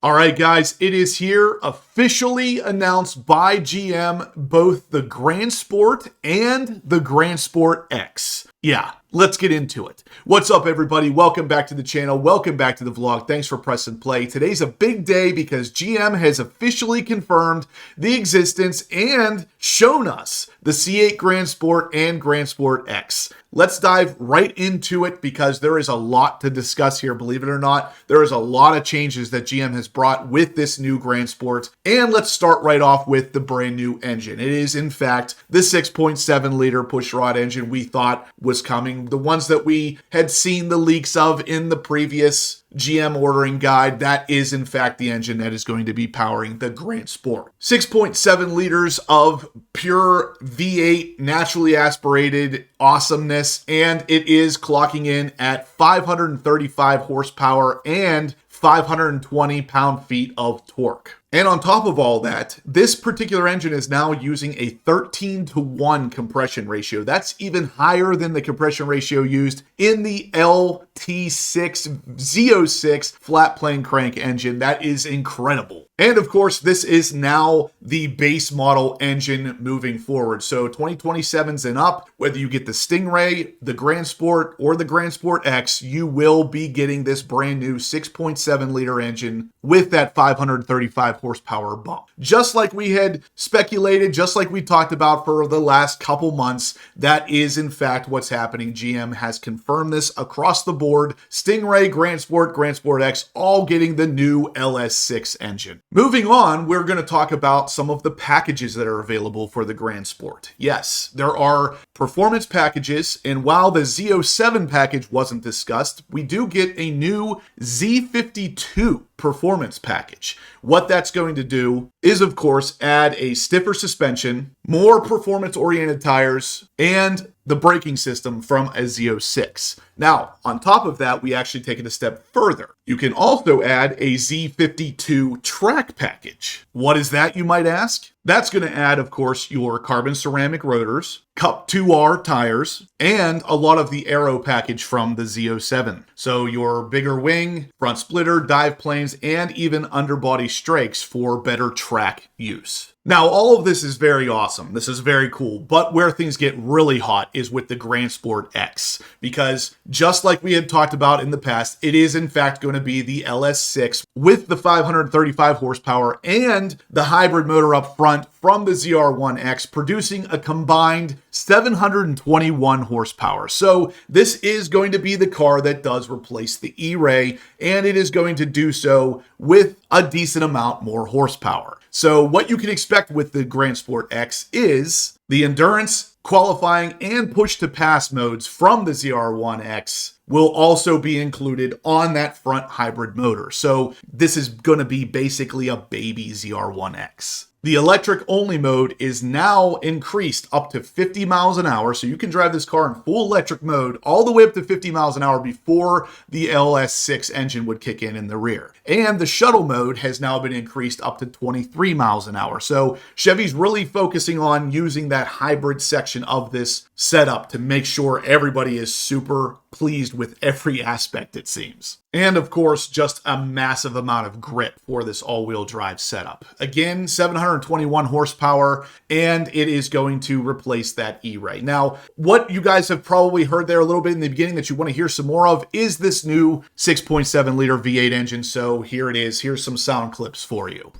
All right, guys, it is here officially announced by GM, both the Grand Sport and the Grand Sport X. Yeah, let's get into it. What's up, everybody? Welcome back to the channel. Welcome back to the vlog. Thanks for pressing play. Today's a big day because GM has officially confirmed the existence and shown us the C8 Grand Sport and Grand Sport X. Let's dive right into it because there is a lot to discuss here, believe it or not. There is a lot of changes that GM has brought with this new Grand Sport. And let's start right off with the brand new engine. It is, in fact, the 6.7 liter pushrod engine we thought was coming. The ones that we had seen the leaks of in the previous GM ordering guide, that is in fact the engine that is going to be powering the Grand Sport. 6.7 liters of pure V8 naturally aspirated awesomeness, and it is clocking in at 535 horsepower and 520 pound-feet of torque. And on top of all that, this particular engine is now using a 13-to-1 compression ratio. That's even higher than the compression ratio used in the LT6 Z06 flat plane crank engine. That is incredible. And of course, this is now the base model engine moving forward. So 2027s and up, whether you get the Stingray, the Grand Sport, or the Grand Sport X, you will be getting this brand new 6.7 liter engine with that 535 horsepower bump. Just like we had speculated, just like we talked about for the last couple months, that is in fact what's happening. GM has confirmed this across the board. Stingray, Grand Sport X, all getting the new LS6 engine. Moving on, we're going to talk about some of the packages that are available for the Grand Sport. Yes, there are performance packages, and while the Z07 package wasn't discussed, we do get a new Z52 performance package. What that's going to do is, of course, add a stiffer suspension, more performance-oriented tires, and the braking system from a Z06. Now, on top of that, we actually take it a step further. You can also add a Z52 track package. What is that, you might ask? That's going to add, of course, your carbon ceramic rotors, Cup 2R tires, and a lot of the aero package from the Z07. So your bigger wing, front splitter, dive planes, and even underbody strakes for better track use. Now, all of this is very awesome. This is very cool. But where things get really hot is with the Grand Sport X, because just like we had talked about in the past, it is in fact going to be the LS6 with the 535 horsepower and the hybrid motor up front from the ZR1X, producing a combined 721 horsepower. So this is going to be the car that does replace the E-Ray, and it is going to do so with a decent amount more horsepower. So what you can expect with the Grand Sport X is the endurance, qualifying, and push-to-pass modes from the ZR1X will also be included on that front hybrid motor. So this is going to be basically a baby ZR1X. The electric only mode is now increased up to 50 miles an hour. So you can drive this car in full electric mode all the way up to 50 miles an hour before the LS6 engine would kick in the rear. And the shuttle mode has now been increased up to 23 miles an hour. So Chevy's really focusing on using that hybrid section of this setup to make sure everybody is super pleased with every aspect, it seems. And of course, just a massive amount of grip for this all-wheel drive setup. Again, 721 horsepower, and it is going to replace that E-Ray. Now, what you guys have probably heard there a little bit in the beginning that you want to hear some more of is this new 6.7 liter V8 engine. So here it is. Here's some sound clips for you.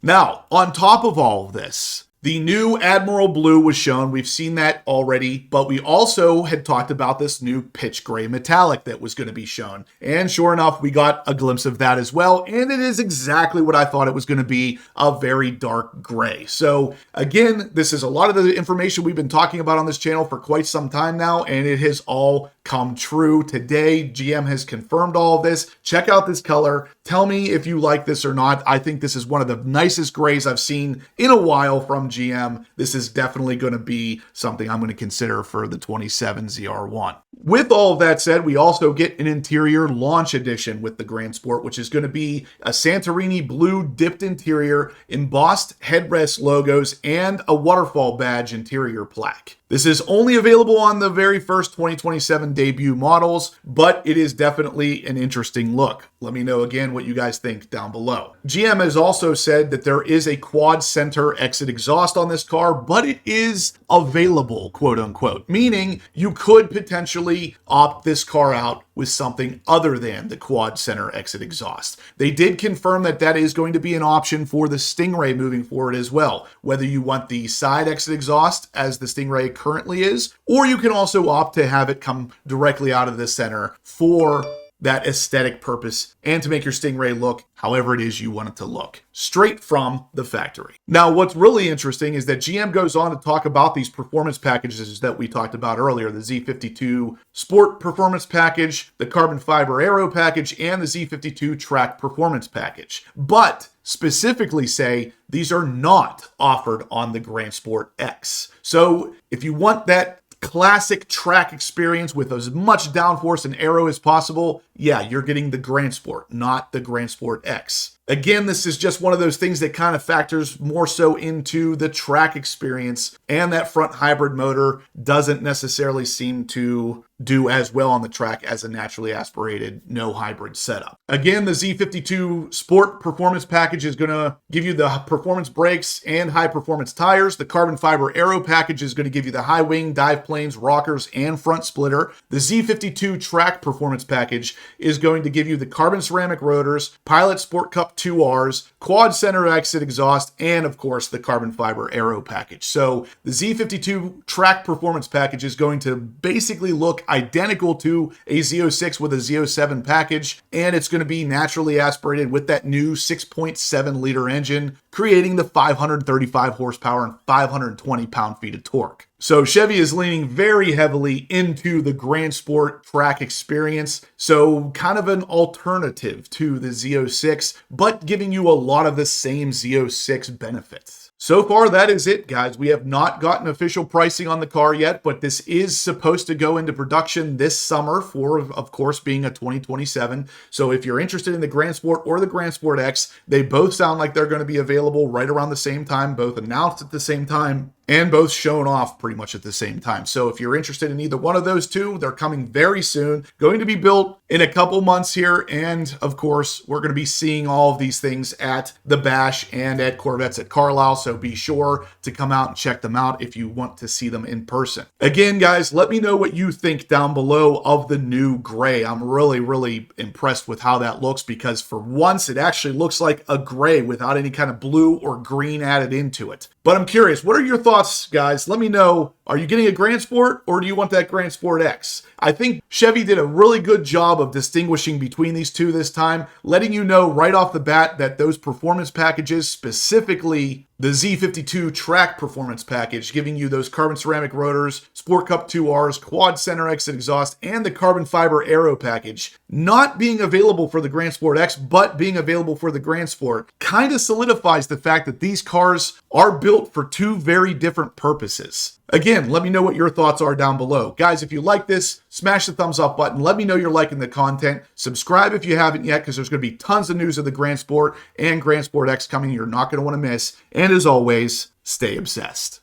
Now, on top of all of this, the new Admiral Blue was shown. We've seen that already, but we also had talked about this new pitch gray metallic that was going to be shown. And sure enough, we got a glimpse of that as well. And it is exactly what I thought it was going to be, a very dark gray. So again, this is a lot of the information we've been talking about on this channel for quite some time now, and it has all come true. Today, GM has confirmed all of this. Check out this color. Tell me if you like this or not. I think this is one of the nicest grays I've seen in a while from GM. This is definitely going to be something I'm going to consider for the 27 ZR1. With all of that said, we also get an interior launch edition with the Grand Sport, which is going to be a Santorini blue dipped interior, embossed headrest logos, and a waterfall badge interior plaque. This is only available on the very first 2027 debut models, but it is definitely an interesting look. Let me know again what you guys think down below. GM has also said that there is a quad center exit exhaust on this car, but it is available, quote unquote, meaning you could potentially opt this car out with something other than the quad center exit exhaust. They did confirm that that is going to be an option for the Stingray moving forward as well, whether you want the side exit exhaust as the Stingray currently is, or you can also opt to have it come directly out of the center for that aesthetic purpose and to make your Stingray look however it is you want it to look, straight from the factory. Now, what's really interesting is that GM goes on to talk about these performance packages that we talked about earlier, the Z52 Sport Performance Package, the Carbon Fiber Aero Package, and the Z52 Track Performance Package. But specifically say these are not offered on the Grand Sport X. So if you want that classic track experience with as much downforce and aero as possible, yeah, you're getting the Grand Sport, not the Grand Sport X. Again, this is just one of those things that kind of factors more so into the track experience, and that front hybrid motor doesn't necessarily seem to do as well on the track as a naturally aspirated no hybrid setup. Again, the Z52 Sport Performance Package is going to give you the performance brakes and high performance tires. The Carbon Fiber Aero Package is going to give you the high wing, dive planes, rockers, and front splitter. The Z52 Track Performance Package is going to give you the carbon ceramic rotors, Pilot Sport Cup 2Rs, quad center exit exhaust, and of course the Carbon Fiber Aero Package. So the Z52 Track Performance Package is going to basically look identical to a Z06 with a Z07 package, and it's going to be naturally aspirated with that new 6.7 liter engine, creating the 535 horsepower and 520 pound-feet of torque. So Chevy is leaning very heavily into the Grand Sport track experience. So kind of an alternative to the Z06, but giving you a lot of the same Z06 benefits. So far, that is it, guys. We have not gotten official pricing on the car yet, but this is supposed to go into production this summer for, of course, being a 2027. So if you're interested in the Grand Sport or the Grand Sport X, they both sound like they're going to be available right around the same time, both announced at the same time, and both shown off pretty much at the same time. So if you're interested in either one of those two, they're coming very soon, going to be built in a couple months here. And of course, we're going to be seeing all of these things at the Bash and at Corvettes at Carlisle. So be sure to come out and check them out if you want to see them in person. Again, guys, let me know what you think down below of the new gray. I'm really impressed with how that looks, because for once it actually looks like a gray without any kind of blue or green added into it. But I'm curious, what are your thoughts, guys? Let me know. Are you getting a Grand Sport, or do you want that Grand Sport X? I think Chevy did a really good job of distinguishing between these two this time, letting you know right off the bat that those performance packages, specifically the Z52 Track Performance Package, giving you those carbon ceramic rotors, Sport Cup 2Rs, quad center exit exhaust, and the Carbon Fiber Aero Package, not being available for the Grand Sport X, but being available for the Grand Sport, kind of solidifies the fact that these cars are built for two very different purposes. Again, let me know what your thoughts are down below. Guys, if you like this, smash the thumbs up button. Let me know you're liking the content. Subscribe if you haven't yet, because there's going to be tons of news of the Grand Sport and Grand Sport X coming you're not going to want to miss. And as always, stay obsessed.